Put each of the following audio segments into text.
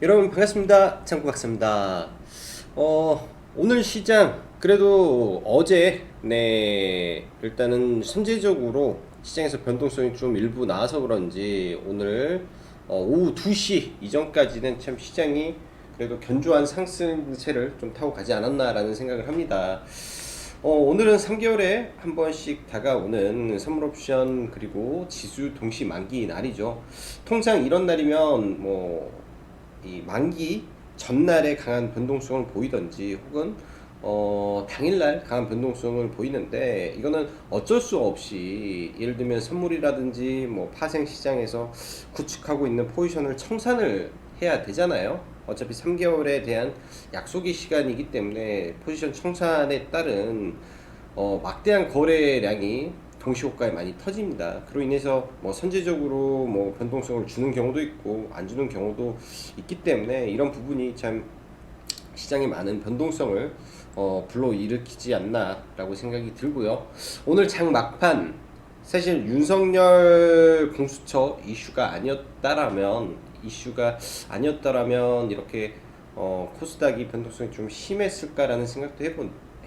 여러분 반갑습니다. 창구박사입니다. 오늘 시장 그래도 어제 일단은 선제적으로 시장에서 변동성이 좀 일부 나와서 그런지 오늘 오후 2시 이전까지는 참 시장이 그래도 견조한 상승세를 좀 타고 가지 않았나라는 생각을 합니다. 오늘은 3개월에 한 번씩 다가오는 선물옵션 그리고 지수 동시 만기 날이죠. 통상 이런 날이면 이 만기 전날에 강한 변동성을 보이던지 혹은 당일날 강한 변동성을 보이는데, 이거는 어쩔 수 없이 예를 들면 선물이라든지 파생 시장에서 구축하고 있는 포지션을 청산을 해야 되잖아요. 어차피 3개월에 대한 약속의 시간이기 때문에 포지션 청산에 따른 막대한 거래량이 동시호가에 많이 터집니다. 그로 인해서 선제적으로 변동성을 주는 경우도 있고 안 주는 경우도 있기 때문에 이런 부분이 참 시장에 많은 변동성을 불러일으키지 않나라고 생각이 들고요. 오늘 장 막판 사실 윤석열 공수처 이슈가 아니었다라면 이렇게 코스닥이 변동성이 좀 심했을까라는 생각도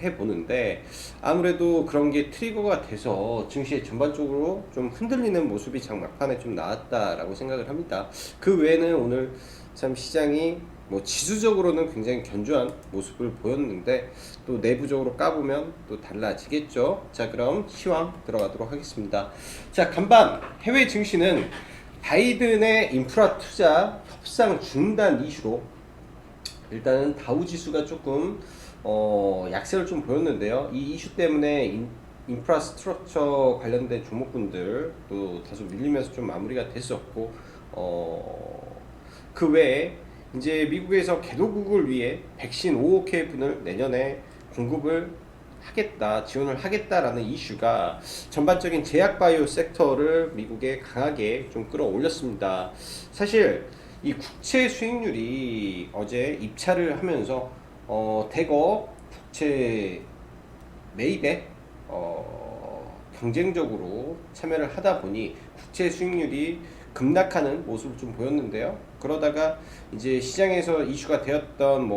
해보는데, 아무래도 그런 게 트리거가 돼서 증시에 전반적으로 좀 흔들리는 모습이 장 막판에 좀 나왔다라고 생각을 합니다. 그 외에는 오늘 참 시장이 지수적으로는 굉장히 견조한 모습을 보였는데 또 내부적으로 까보면 또 달라지겠죠. 자, 그럼 시황 들어가도록 하겠습니다. 자, 간밤 해외 증시는 바이든의 인프라 투자 협상 중단 이슈로 일단은 다우지수가 조금 약세를 좀 보였는데요. 이 이슈 때문에 인프라스트럭처 관련된 종목군들 또 다소 밀리면서 좀 마무리가 됐었고, 그 외에 이제 미국에서 개도국을 위해 백신 5억 회분을 내년에 공급을 지원을 하겠다라는 이슈가 전반적인 제약바이오 섹터를 미국에 강하게 좀 끌어올렸습니다. 사실 이 국채 수익률이 어제 입찰을 하면서 대거 국채 매입에 경쟁적으로 참여를 하다 보니 국채 수익률이 급락하는 모습을 좀 보였는데요. 그러다가 이제 시장에서 이슈가 되었던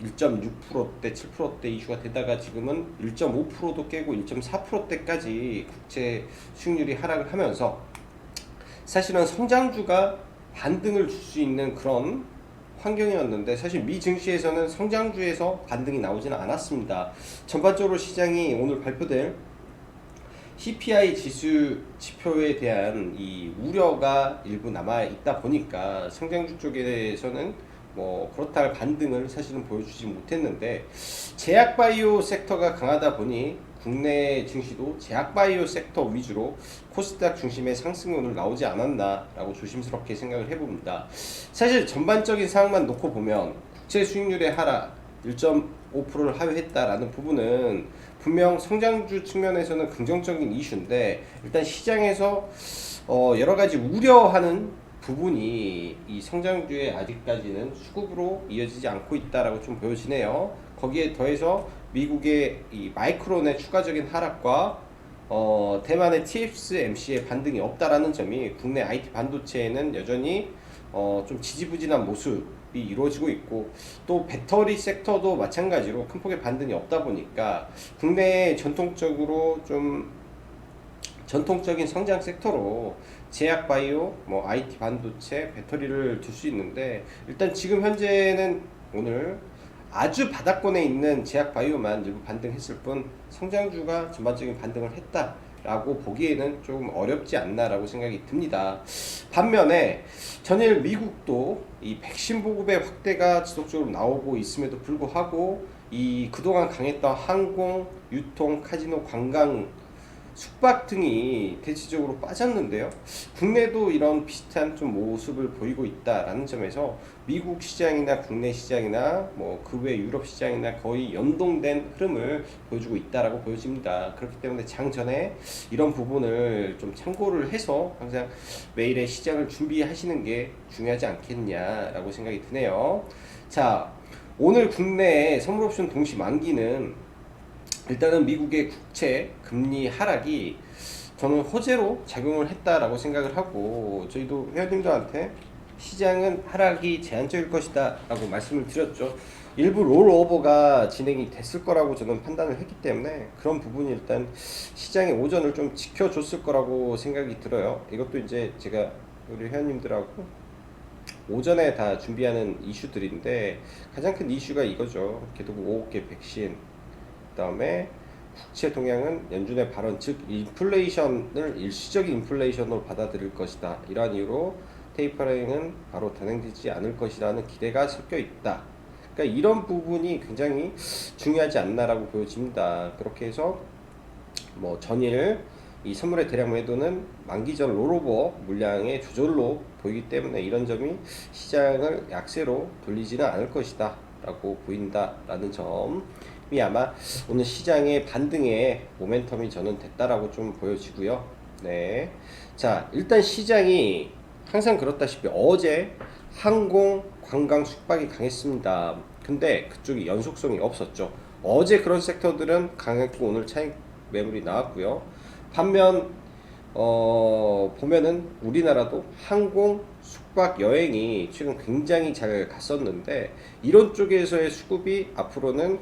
1.6%대, 7%대 이슈가 되다가 지금은 1.5%도 깨고 1.4%대까지 국채 수익률이 하락을 하면서 사실은 성장주가 반등을 줄 수 있는 그런 환경이었는데, 사실 미 증시에서는 성장주에서 반등이 나오지는 않았습니다. 전반적으로 시장이 오늘 발표될 CPI 지수 지표에 대한 이 우려가 일부 남아 있다 보니까 성장주 쪽에서는 그렇다 할 반등을 사실은 보여주지 못했는데, 제약바이오 섹터가 강하다 보니 국내 증시도 제약바이오 섹터 위주로 코스닥 중심의 상승이 오늘 나오지 않았나라고 조심스럽게 생각을 해봅니다. 사실 전반적인 상황만 놓고 보면 국채 수익률의 하락 1.5%를 하회했다라는 부분은 분명 성장주 측면에서는 긍정적인 이슈인데, 일단 시장에서 여러 가지 우려하는 부분이 이 성장주에 아직까지는 수급으로 이어지지 않고 있다라고 좀 보여지네요. 거기에 더해서 미국의 이 마이크론의 추가적인 하락과 대만의 TSMC의 반등이 없다라는 점이 국내 IT 반도체에는 여전히 좀 지지부진한 모습이 이루어지고 있고, 또 배터리 섹터도 마찬가지로 큰 폭의 반등이 없다 보니까 국내에 전통적인 성장 섹터로 제약 바이오, IT 반도체, 배터리를 둘 수 있는데, 일단 지금 현재는 오늘 아주 바닥권에 있는 제약 바이오만 일부 반등했을 뿐 성장주가 전반적인 반등을 했다라고 보기에는 조금 어렵지 않나라고 생각이 듭니다. 반면에 전일 미국도 이 백신 보급의 확대가 지속적으로 나오고 있음에도 불구하고 이 그동안 강했던 항공, 유통, 카지노, 관광, 숙박 등이 대체적으로 빠졌는데요. 국내도 이런 비슷한 좀 모습을 보이고 있다라는 점에서 미국 시장이나 국내 시장이나 그 외 유럽 시장이나 거의 연동된 흐름을 보여주고 있다라고 보여집니다. 그렇기 때문에 장전에 이런 부분을 좀 참고를 해서 항상 매일의 시장을 준비하시는 게 중요하지 않겠냐라고 생각이 드네요. 자, 오늘 국내 선물옵션 동시 만기는 일단은 미국의 국채 금리 하락이 저는 호재로 작용을 했다라고 생각을 하고, 저희도 회원님들한테 시장은 하락이 제한적일 것이다 라고 말씀을 드렸죠. 일부 롤오버가 진행이 됐을 거라고 저는 판단을 했기 때문에 그런 부분이 일단 시장의 오전을 좀 지켜줬을 거라고 생각이 들어요. 이것도 이제 제가 우리 회원님들하고 오전에 다 준비하는 이슈들인데 가장 큰 이슈가 이거죠. 개도국 5개 백신, 그 다음에 국채 동향은 연준의 발언, 즉 인플레이션을 일시적인 인플레이션으로 받아들일 것이다. 이러한 이유로 테이퍼링은 바로 단행되지 않을 것이라는 기대가 섞여 있다. 그러니까 이런 부분이 굉장히 중요하지 않나라고 보여집니다. 그렇게 해서 뭐 전일 이 선물의 대량 매도는 만기 전 롤오버 물량의 조절로 보이기 때문에 이런 점이 시장을 약세로 돌리지는 않을 것이다 라고 보인다라는 점이 아마 오늘 시장의 반등의 모멘텀이 저는 됐다라고 좀 보여지고요. 네. 자, 일단 시장이 항상 그렇다시피 어제 항공, 관광, 숙박이 강했습니다. 근데 그쪽이 연속성이 없었죠. 어제 그런 섹터들은 강했고 오늘 차익 매물이 나왔고요. 반면 보면은 우리나라도 항공, 숙박, 여행이 최근 굉장히 잘 갔었는데 이런 쪽에서의 수급이 앞으로는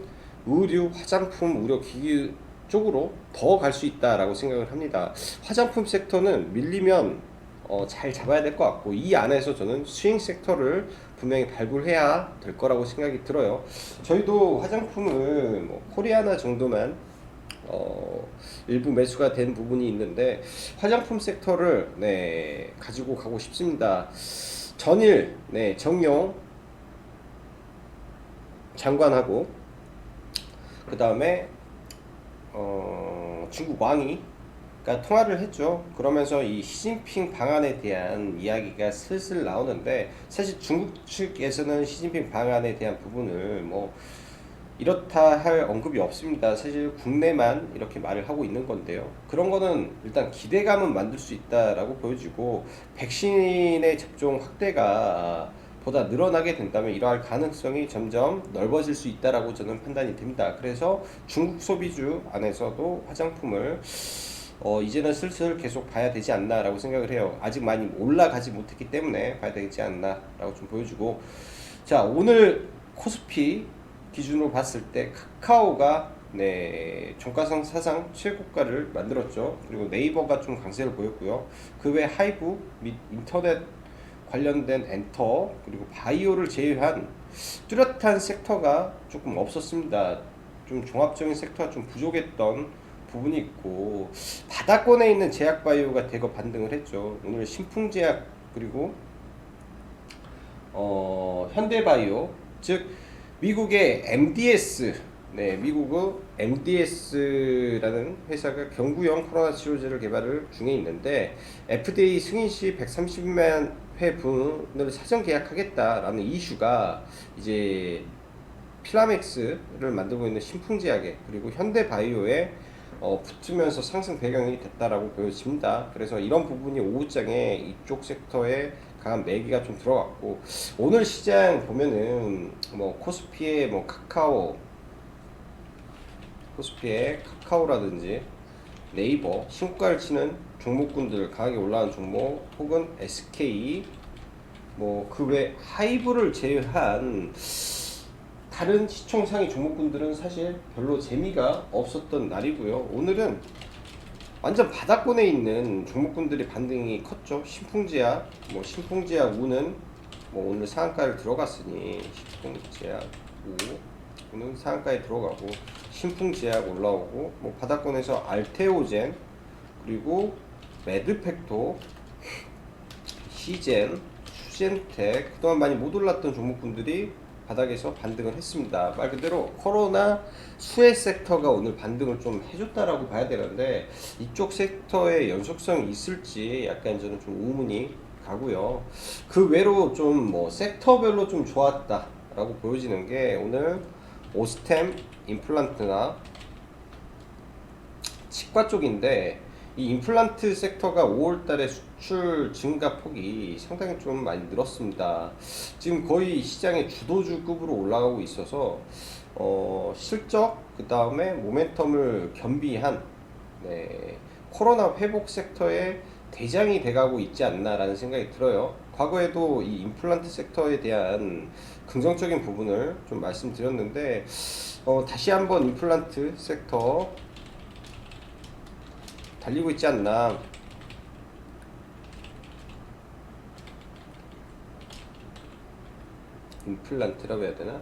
의류, 화장품, 의료기기 쪽으로 더 갈 수 있다라고 생각을 합니다. 화장품 섹터는 밀리면 잘 잡아야 될 것 같고 이 안에서 저는 스윙 섹터를 분명히 발굴해야 될 거라고 생각이 들어요. 저희도 화장품을 뭐 코리아나 정도만 일부 매수가 된 부분이 있는데 화장품 섹터를 네, 가지고 가고 싶습니다. 전일 네, 정용 장관하고 그 다음에 중국 왕이 통화를 했죠. 그러면서 이 시진핑 방안에 대한 이야기가 슬슬 나오는데 사실 중국 측에서는 시진핑 방안에 대한 부분을 뭐 이렇다 할 언급이 없습니다. 사실 국내만 이렇게 말을 하고 있는 건데요. 그런 거는 일단 기대감은 만들 수 있다라고 보여지고 백신의 접종 확대가 보다 늘어나게 된다면 이러할 가능성이 점점 넓어질 수 있다라고 저는 판단이 됩니다. 그래서 중국 소비주 안에서도 화장품을 이제는 슬슬 계속 봐야 되지 않나라고 생각을 해요. 아직 많이 올라가지 못했기 때문에 봐야 되지 않나라고 좀 보여주고, 자, 오늘 코스피 기준으로 봤을 때 카카오가 네, 종가상 사상 최고가를 만들었죠. 그리고 네이버가 좀 강세를 보였고요. 그 외 하이브 및 인터넷 관련된 엔터 그리고 바이오를 제외한 뚜렷한 섹터가 조금 없었습니다. 좀 종합적인 섹터가 좀 부족했던 부분이 있고 바닥권에 있는 제약바이오가 대거 반등을 했죠. 오늘 신풍제약 그리고 현대바이오, 즉 미국의 MDS, 네, 미국의 MDS라는 회사가 경구용 코로나 치료제를 개발을 중에 있는데 FDA 승인 시 130만 회분을 사전 계약하겠다라는 이슈가 이제 필라맥스를 만들고 있는 신풍제약에 그리고 현대바이오에 붙으면서 상승 배경이 됐다라고 보여집니다. 그래서 이런 부분이 오후장에 이쪽 섹터에 강한 매기가 좀 들어갔고 오늘 시장 보면은 뭐 코스피의 뭐 코스피의 카카오라든지 네이버 신고가를 치는 종목군들 강하게 올라간 종목 혹은 SK 뭐 그 외 하이브를 제외한 다른 시총상위 종목군들은 사실 별로 재미가 없었던 날이고요. 오늘은 완전 바닥권에 있는 종목군들의 반등이 컸죠. 신풍제약, 뭐 신풍제약 우는 뭐 오늘 상한가를 들어갔으니 신풍제약 우 오늘 상한가에 들어가고 신풍제약 올라오고 뭐 바닥권에서 알테오젠 그리고 매드팩토, 시젠, 수젠텍 그동안 많이 못 올랐던 종목군들이 바닥에서 반등을 했습니다. 말 그대로 코로나 수혜 섹터가 오늘 반등을 좀 해줬다라고 봐야 되는데 이쪽 섹터의 연속성이 있을지 약간 저는 좀 의문이 가고요. 그 외로 좀 뭐 섹터별로 좀 좋았다라고 보여지는 게 오늘 오스템 임플란트나 치과 쪽인데 이 임플란트 섹터가 5월달에 수출 증가 폭이 상당히 좀 많이 늘었습니다. 지금 거의 시장의 주도주급으로 올라가고 있어서 실적 그 다음에 모멘텀을 겸비한 네, 코로나 회복 섹터의 대장이 돼가고 있지 않나라는 생각이 들어요. 과거에도 이 임플란트 섹터에 대한 긍정적인 부분을 좀 말씀드렸는데 다시 한번 임플란트 섹터 달리고 있지 않나. 임플란트라고 해야 되나?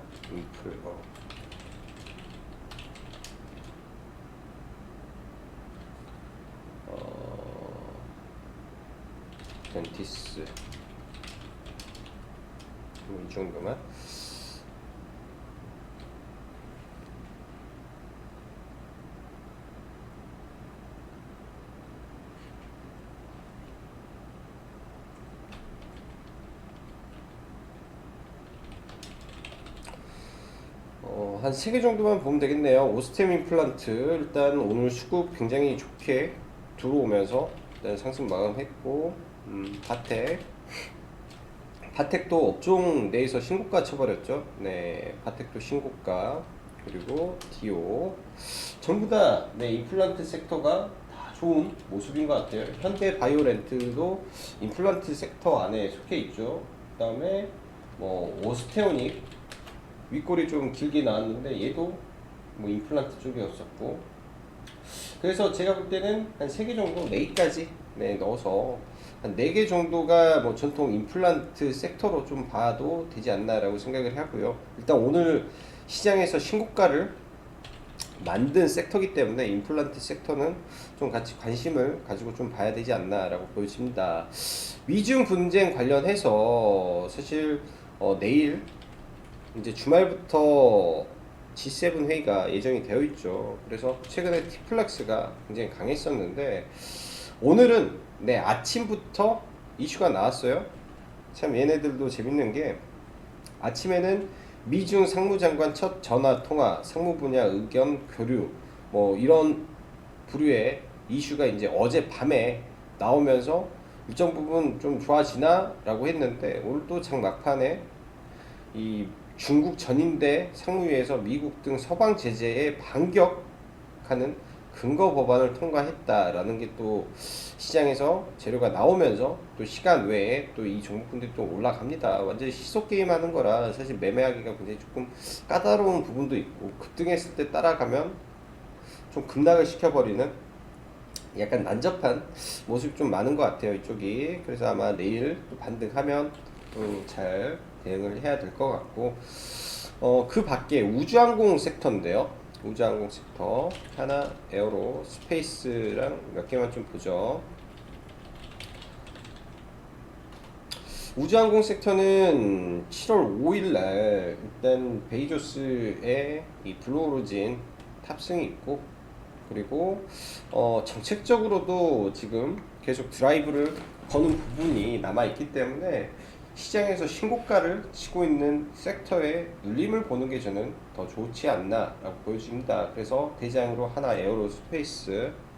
덴티스 이 정도만. 한 3개 정도만 보면 되겠네요. 오스템 임플란트 일단 오늘 수급 굉장히 좋게 들어오면서 일단 상승 마감했고, 바텍도 업종 내에서 신고가 쳐버렸죠. 네, 바텍도 신고가. 그리고 디오 전부 다 임플란트 섹터가 다 좋은 모습인 것 같아요. 현대 바이오렌트도 임플란트 섹터 안에 속해 있죠. 그 다음에 뭐 오스테오닉 윗골이 좀 길게 나왔는데 얘도 뭐 임플란트 쪽이었었고, 그래서 제가 볼 때는 한 3개 정도, 4개까지 넣어서 한 4개 정도가 뭐 전통 임플란트 섹터로 좀 봐도 되지 않나라고 생각을 하고요. 일단 오늘 시장에서 신고가를 만든 섹터이기 때문에 임플란트 섹터는 좀 같이 관심을 가지고 좀 봐야 되지 않나라고 보여집니다. 미중 분쟁 관련해서 사실 내일 이제 주말부터 G7 회의가 예정이 되어 있죠. 그래서 최근에 티플렉스가 굉장히 강했었는데 오늘은 아침부터 이슈가 나왔어요. 참 얘네들도 재밌는 게 아침에는 미중 상무장관 첫 전화 통화, 상무 분야 의견 교류 뭐 이런 부류의 이슈가 이제 어젯밤에 나오면서 일정 부분 좀 좋아지나 라고 했는데 오늘 또 장 막판에 이 중국 전인대 상무위에서 미국 등 서방 제재에 반격하는 근거 법안을 통과했다라는 게 또 시장에서 재료가 나오면서 또 시간 외에 또 이 종목군들이 또 올라갑니다. 완전히 시속 게임 하는 거라 사실 매매하기가 굉장히 조금 까다로운 부분도 있고, 급등했을 때 따라가면 좀 급락을 시켜버리는 약간 난잡한 모습이 좀 많은 것 같아요, 이쪽이. 그래서 아마 내일 또 반등하면 잘 대응을 해야 될 것 같고, 그 밖에 우주항공 섹터인데요. 우주항공 섹터 하나, 에어로, 스페이스랑 몇 개만 좀 보죠. 우주항공 섹터는 7월 5일 날 일단 베이조스의 이 블루오리진 탑승이 있고, 그리고 정책적으로도 지금 계속 드라이브를 거는 부분이 남아있기 때문에 시장에서 신고가를 치고 있는 섹터의 눌림을 보는 게 저는 더 좋지 않나 라고 보여집니다. 그래서 대장으로 하나 에어로스페이스,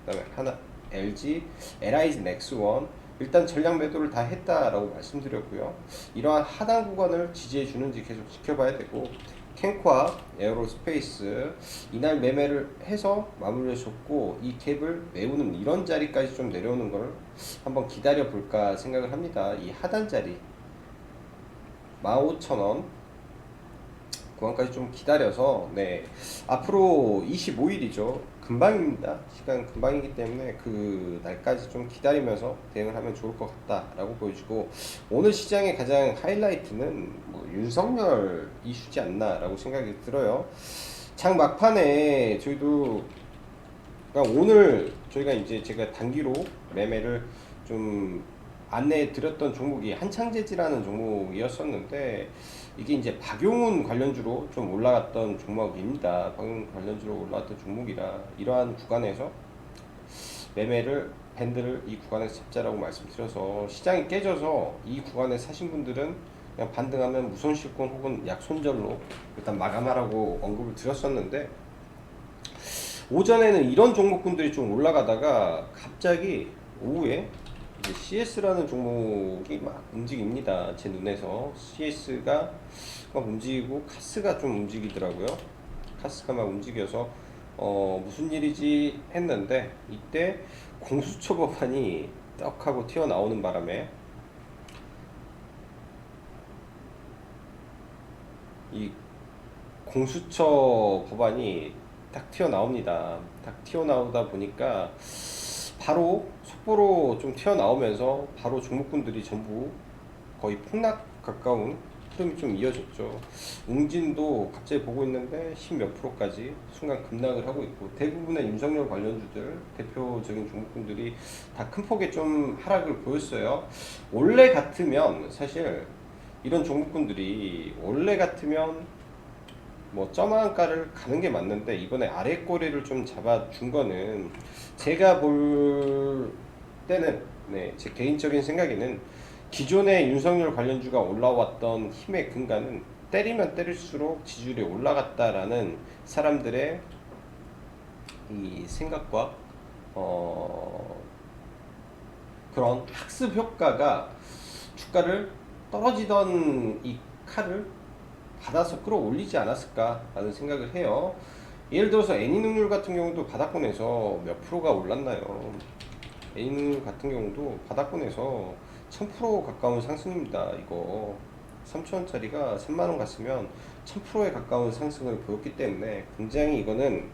그 다음에 하나 LG, LIG 넥스원 일단 전량 매도를 다 했다라고 말씀드렸고요. 이러한 하단 구간을 지지해 주는지 계속 지켜봐야 되고, 캔과 에어로스페이스 이날 매매를 해서 마무리를 줬고, 이 갭을 메우는 이런 자리까지 좀 내려오는 걸 한번 기다려 볼까 생각을 합니다. 이 하단 자리 15,000원 구간까지 좀 기다려서 앞으로 25일이죠. 금방입니다. 시간 금방이기 때문에 그 날까지 좀 기다리면서 대응을 하면 좋을 것 같다라고 보여지고, 오늘 시장의 가장 하이라이트는 뭐 윤석열 이슈지 않나라고 생각이 들어요. 장 막판에 저희도 그러니까 오늘 저희가 이제 제가 단기로 매매를 좀 안내해 드렸던 종목이 한창재지라는 종목이었었는데, 이게 이제 박용훈 관련주로 좀 올라갔던 종목입니다. 박용훈 관련주로 올라갔던 종목이라 이러한 구간에서 매매를 밴드를 이 구간에서 잡자라고 말씀드려서, 시장이 깨져서 이 구간에 사신 분들은 그냥 반등하면 무손실권 혹은 약손절로 일단 마감하라고 언급을 드렸었는데, 오전에는 이런 종목군들이 좀 올라가다가 갑자기 오후에 이제 CS라는 종목이 막 움직입니다. 제 눈에서 CS가 막 움직이고 카스가 좀 움직이더라고요. 카스가 막 움직여서 무슨 일이지 했는데, 이때 공수처 법안이 떡 하고 튀어나오는 바람에 이 공수처 법안이 딱 튀어나옵니다. 딱 튀어나오다 보니까 바로 속보로 좀 튀어나오면서 바로 종목군들이 전부 거의 폭락 가까운 흐름이 좀 이어졌죠. 웅진도 갑자기 보고 있는데 10몇 프로까지 순간 급락을 하고 있고, 대부분의 윤석열 관련주들 대표적인 종목군들이 다 큰 폭의 좀 하락을 보였어요. 원래 같으면 사실 이런 종목군들이 원래 같으면 뭐 점한가를 가는 게 맞는데, 이번에 아래 꼬리를 좀 잡아준 거는 제가 볼 때는, 제 개인적인 생각에는 기존의 윤석열 관련주가 올라왔던 힘의 근간은 때리면 때릴수록 지지율이 올라갔다라는 사람들의 이 생각과 그런 학습 효과가 주가를 떨어지던 이 칼을 받아서 끌어올리지 않았을까라는 생각을 해요. 예를 들어서 애니능률 같은 경우도 바닥권에서 몇 프로가 올랐나요? 애니능률 같은 경우도 바닥권에서 1000% 가까운 상승입니다. 이거 3,000원짜리가 3만원 갔으면 1000%에 가까운 상승을 보였기 때문에 굉장히 이거는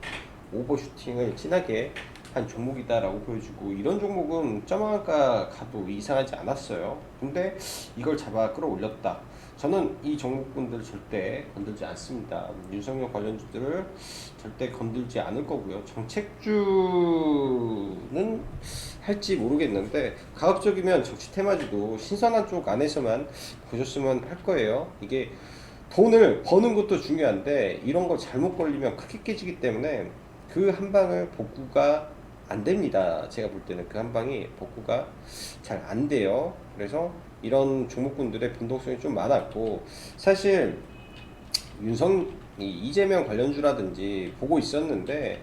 오버슈팅을 진하게 한 종목이다라고 보여주고, 이런 종목은 점화가 가도 이상하지 않았어요. 근데 이걸 잡아 끌어올렸다. 저는 이 종목군들 절대 건들지 않습니다. 윤석열 관련주들을 절대 건들지 않을 거고요. 정책주는 할지 모르겠는데, 가급적이면 정치 테마주도 신선한 쪽 안에서만 보셨으면 할 거예요. 이게 돈을 버는 것도 중요한데 이런 거 잘못 걸리면 크게 깨지기 때문에 그 한 방을 복구가 안 됩니다. 제가 볼 때는 그 한 방이 복구가 잘 안 돼요. 그래서 이런 종목군들의 변동성이 좀 많았고, 사실 이재명 관련주라든지 보고 있었는데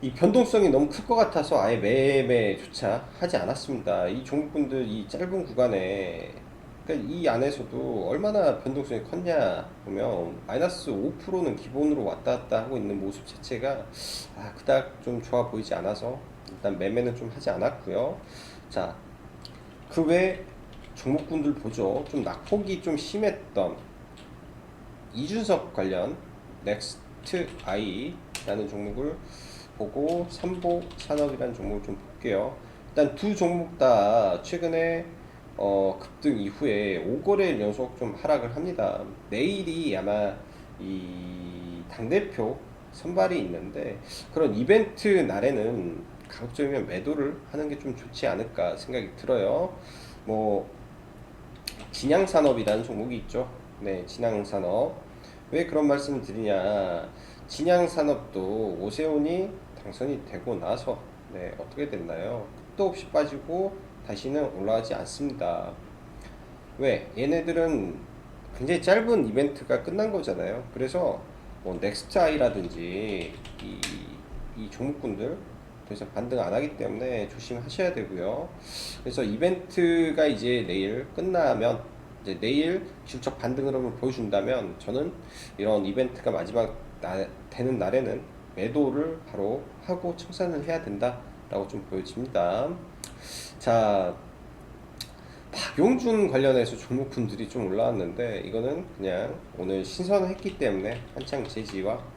이 변동성이 너무 클 것 같아서 아예 매매조차 하지 않았습니다. 이 종목군들 이 짧은 구간에, 그러니까 이 안에서도 얼마나 변동성이 컸냐 보면 마이너스 5%는 기본으로 왔다 갔다 하고 있는 모습 자체가 그닥 좀 좋아 보이지 않아서 일단 매매는 좀 하지 않았고요. 자, 그 외 종목군들 보죠. 좀 낙폭이 좀 심했던 이준석 관련 넥스트 아이라는 종목을 보고, 삼보산업이라는 종목을 좀 볼게요. 일단 두 종목 다 최근에 급등 이후에 5거래일 연속 좀 하락을 합니다. 내일이 아마 이 당대표 선발이 있는데, 그런 이벤트 날에는 가급적이면 매도를 하는 게 좀 좋지 않을까 생각이 들어요. 뭐 진양산업이라는 종목이 있죠. 네, 진양산업. 왜 그런 말씀을 드리냐? 진양산업도 오세훈이 당선이 되고 나서 어떻게 됐나요? 끝도 없이 빠지고 다시는 올라가지 않습니다. 왜? 얘네들은 굉장히 짧은 이벤트가 끝난 거잖아요. 그래서 뭐 넥스트 아이라든지 이 종목군들 더 이상 반등 안 하기 때문에 조심하셔야 되고요. 그래서 이벤트가 이제 내일 끝나면, 이제 내일 실적 반등 흐름을 보여준다면, 저는 이런 이벤트가 마지막 되는 날에는 매도를 바로 하고 청산을 해야 된다라고 좀 보여집니다. 자, 박용준 관련해서 종목군들이 좀 올라왔는데, 이거는 그냥 오늘 신선했기 때문에 한창 제지와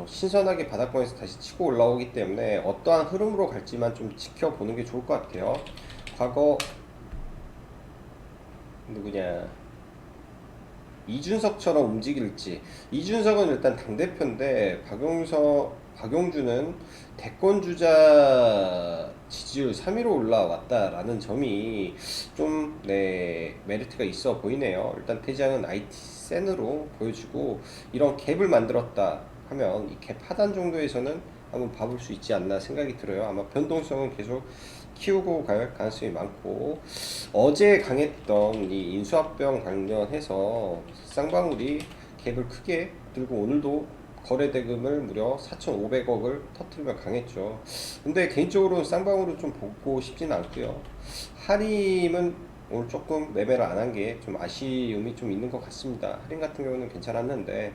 신선하게 바닥권에서 다시 치고 올라오기 때문에 어떠한 흐름으로 갈지만 좀 지켜보는 게 좋을 것 같아요. 과거 누구냐, 이준석처럼 움직일지. 이준석은 일단 당대표인데 박용준은 대권주자 지지율 3위로 올라왔다라는 점이 좀 메리트가 있어 보이네요. 일단 대장은 IT 센으로 보여주고, 이런 갭을 만들었다 하면 이 갭 하단 정도에서는 한번 봐볼 수 있지 않나 생각이 들어요. 아마 변동성은 계속 키우고 갈 가능성이 많고, 어제 강했던 이 인수합병 관련해서 쌍방울이 갭을 크게 들고 오늘도 거래 대금을 무려 4,500억을 터뜨리며 강했죠. 근데 개인적으로 쌍방울은 좀 보고 싶지는 않고요. 하림은 오늘 조금 매매를 안 한 게 좀 아쉬움이 좀 있는 것 같습니다. 하림 같은 경우는 괜찮았는데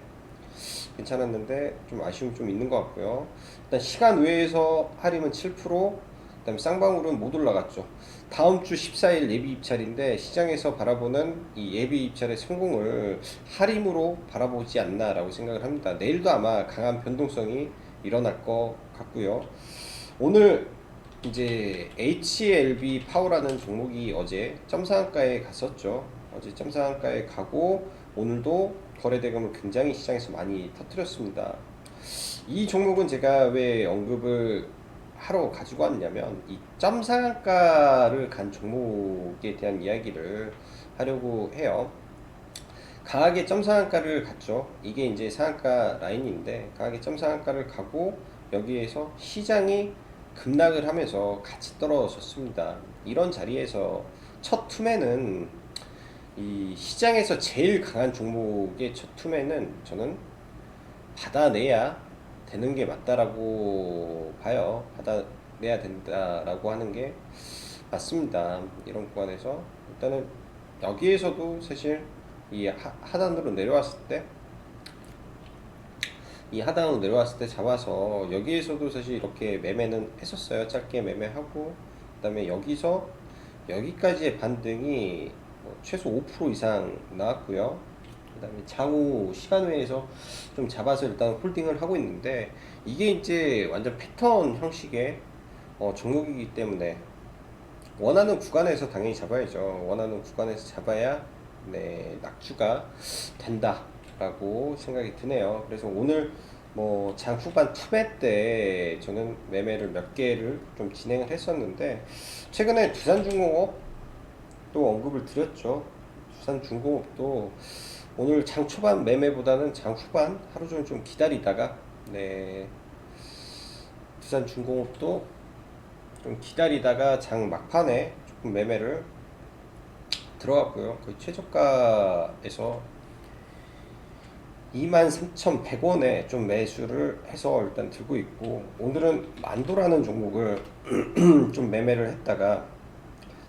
좀 아쉬움이 좀 있는 것 같고요. 일단 시간 외에서 하림은 7%, 그다음에 쌍방울은 못 올라갔죠. 다음 주 14일 예비 입찰인데 시장에서 바라보는 이 예비 입찰의 성공을 할인으로 바라보지 않나라고 생각을 합니다. 내일도 아마 강한 변동성이 일어날 것 같고요. 오늘 이제 HLB 파워라는 종목이 어제 점상한가에 갔었죠. 어제 점상한가에 가고 오늘도 거래 대금을 굉장히 시장에서 많이 터뜨렸습니다. 이 종목은 제가 왜 언급을 하러 가지고 왔냐면 이 점상한가를 간 종목에 대한 이야기를 하려고 해요. 강하게 점상한가를 갔죠. 이게 이제 상한가 라인인데 강하게 점상한가를 가고 여기에서 시장이 급락을 하면서 같이 떨어졌습니다. 이런 자리에서 첫 투매는 이 시장에서 제일 강한 종목의 첫 투매는 저는 받아내야 되는 게 맞다라고 봐요. 받아내야 된다라고 하는 게 맞습니다. 이런 구간에서 일단은 여기에서도 사실 이 하단으로 내려왔을 때 잡아서 여기에서도 사실 이렇게 매매는 했었어요. 짧게 매매하고 그다음에 여기서 여기까지의 반등이 최소 5% 이상 나왔고요. 그다음에 장후 시간 외에서 좀 잡아서 일단 홀딩을 하고 있는데 이게 이제 완전 패턴 형식의 종목이기 때문에 원하는 구간에서 당연히 잡아야죠. 원하는 구간에서 잡아야 네, 낙주가 된다라고 생각이 드네요. 그래서 오늘 뭐 장 후반 투매 때 저는 매매를 몇 개를 좀 진행을 했었는데 최근에 두산중공업 또 언급을 드렸죠. 두산중공업도 오늘 장 초반 매매보다는 장 후반 하루 종일 좀 기다리다가 네, 두산중공업도 좀 기다리다가 장 막판에 조금 매매를 들어갔고요. 거의 최저가에서 23,100원에 좀 매수를 해서 일단 들고 있고 오늘은 만도라는 종목을 좀 매매를 했다가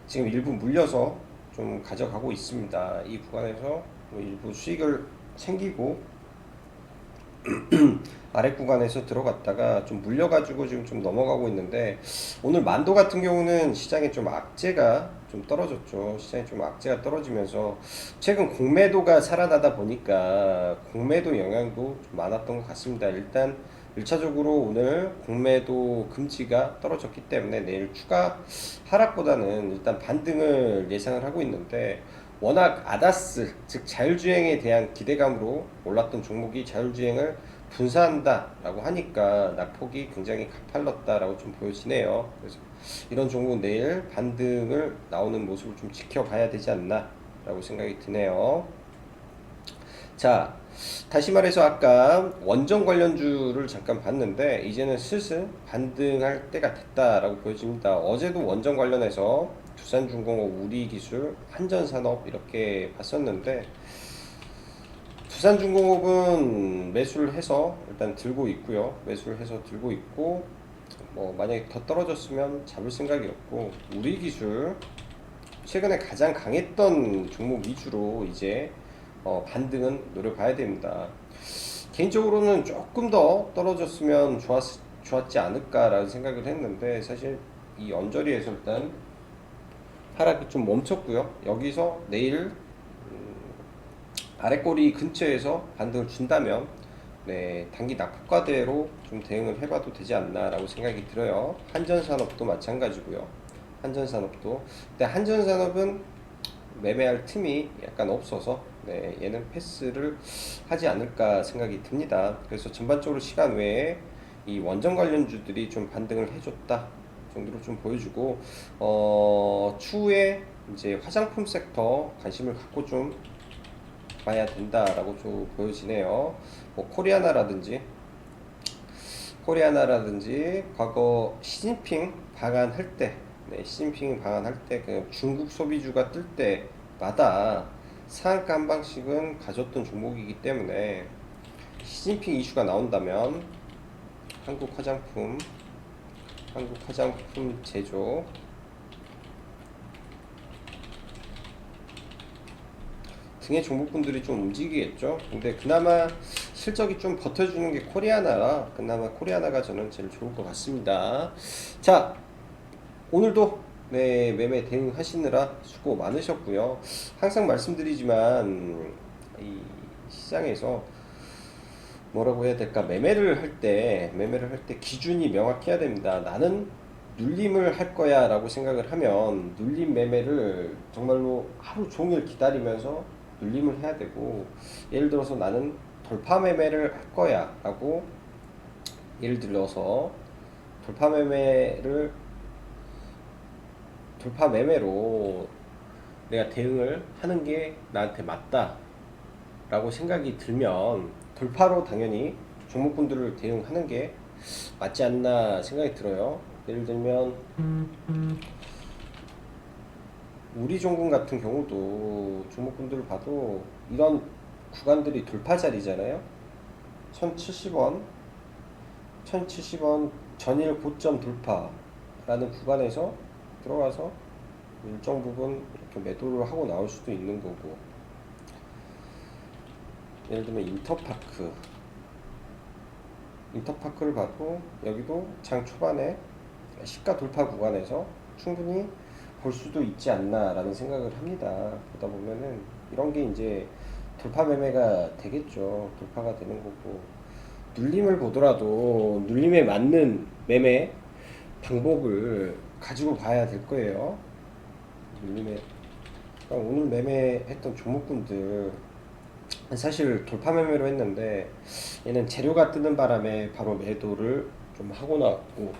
지금 일부 물려서 좀 가져가고 있습니다. 이 구간에서 뭐 일부 수익을 챙기고 아래 구간에서 들어갔다가 좀 물려가지고 지금 좀 넘어가고 있는데 오늘 만도 같은 경우는 시장에 좀 악재가 좀 떨어졌죠. 시장에 좀 악재가 떨어지면서 최근 공매도가 살아나다 보니까 공매도 영향도 좀 많았던 것 같습니다. 일단 1차적으로 오늘 공매도 금지가 떨어졌기 때문에 내일 추가 하락보다는 일단 반등을 예상을 하고 있는데 워낙 아다스 즉 자율주행에 대한 기대감으로 올랐던 종목이 자율주행을 분사한다라고 하니까 낙폭이 굉장히 가팔랐다라고 좀 보여지네요. 그래서 이런 종목은 내일 반등을 나오는 모습을 좀 지켜봐야 되지 않나라고 생각이 드네요. 자, 다시 말해서 아까 원전 관련주를 잠깐 봤는데 이제는 슬슬 반등할 때가 됐다라고 보여집니다. 어제도 원전 관련해서 두산중공업, 우리기술, 한전산업 이렇게 봤었는데 두산중공업은 매수를 해서 일단 들고 있고요. 매수를 해서 들고 있고 뭐 만약에 더 떨어졌으면 잡을 생각이었고 우리기술 최근에 가장 강했던 종목 위주로 이제 반등은 노려봐야 됩니다. 개인적으로는 조금 더 떨어졌으면 좋았지 않을까라는 생각을 했는데 사실 이 언저리에서 일단 하락이 좀 멈췄고요. 여기서 내일 아래꼬리 근처에서 반등을 준다면 네, 단기 낙폭과대로 좀 대응을 해봐도 되지 않나라고 생각이 들어요. 한전산업도 마찬가지고요. 한전산업도 근데 한전산업은 매매할 틈이 약간 없어서 네, 얘는 패스를 하지 않을까 생각이 듭니다. 그래서 전반적으로 시간 외에 이 원전 관련주들이 좀 반등을 해줬다 정도로 좀 보여주고 추후에 이제 화장품 섹터 관심을 갖고 좀 봐야 된다라고 좀 보여지네요. 뭐 코리아나라든지 과거 시진핑 방한할 때, 네, 시진핑 방한할 때 그 중국 소비주가 뜰 때마다 상한가 한 방씩은 가졌던 종목이기 때문에 시진핑 이슈가 나온다면 한국 화장품 제조 등의 종목분들이 좀 움직이겠죠. 근데 그나마 실적이 좀 버텨주는 게 코리아나라 그나마 코리아나가 저는 제일 좋을 것 같습니다. 자, 오늘도 네, 매매 대응하시느라 수고 많으셨고요. 항상 말씀드리지만 이 시장에서 뭐라고 해야 될까? 매매를 할 때 기준이 명확해야 됩니다. 나는 눌림을 할 거야라고 생각을 하면 눌림 매매를 정말로 하루 종일 기다리면서 눌림을 해야 되고, 예를 들어서 나는 돌파 매매를 할 거야라고, 예를 들어서 돌파 매매를 돌파 매매로 내가 대응을 하는 게 나한테 맞다라고 생각이 들면 돌파로 당연히 종목군들을 대응하는 게 맞지 않나 생각이 들어요. 예를 들면 우리 종군 같은 경우도 종목군들을 봐도 이런 구간들이 돌파 자리잖아요. 1070원 1070원 전일 고점 돌파라는 구간에서 들어가서 일정 부분 이렇게 매도를 하고 나올 수도 있는 거고, 예를 들면 인터파크를 봐도 여기도 장 초반에 시가 돌파 구간에서 충분히 볼 수도 있지 않나 라는 생각을 합니다. 보다 보면은 이런 게 이제 돌파 매매가 되겠죠. 돌파가 되는 거고, 눌림을 보더라도 눌림에 맞는 매매 방법을 가지고 봐야 될 거예요. 눌림에, 그러니까 오늘 매매했던 종목군들 사실 돌파 매매로 했는데 얘는 재료가 뜨는 바람에 바로 매도를 좀 하고 나왔고,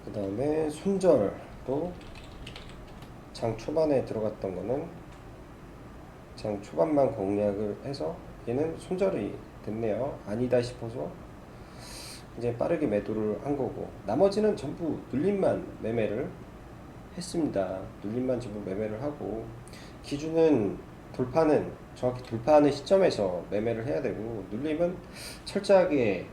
그 다음에 손절도 장 초반에 들어갔던 거는 장 초반만 공략을 해서 얘는 손절이 됐네요. 아니다 싶어서 이제 빠르게 매도를 한 거고, 나머지는 전부 눌림만 매매를 했습니다. 눌림만 전부 매매를 하고, 기준은 돌파는 정확히 돌파하는 시점에서 매매를 해야 되고, 눌림은 철저하게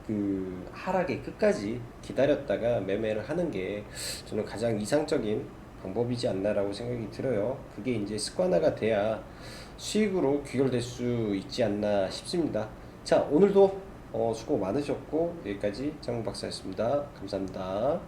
그 하락의 끝까지 기다렸다가 매매를 하는 게 저는 가장 이상적인 방법이지 않나라고 생각이 들어요. 그게 이제 습관화가 돼야 수익으로 귀결될 수 있지 않나 싶습니다. 자, 오늘도 수고 많으셨고 여기까지 장문 박사였습니다. 감사합니다.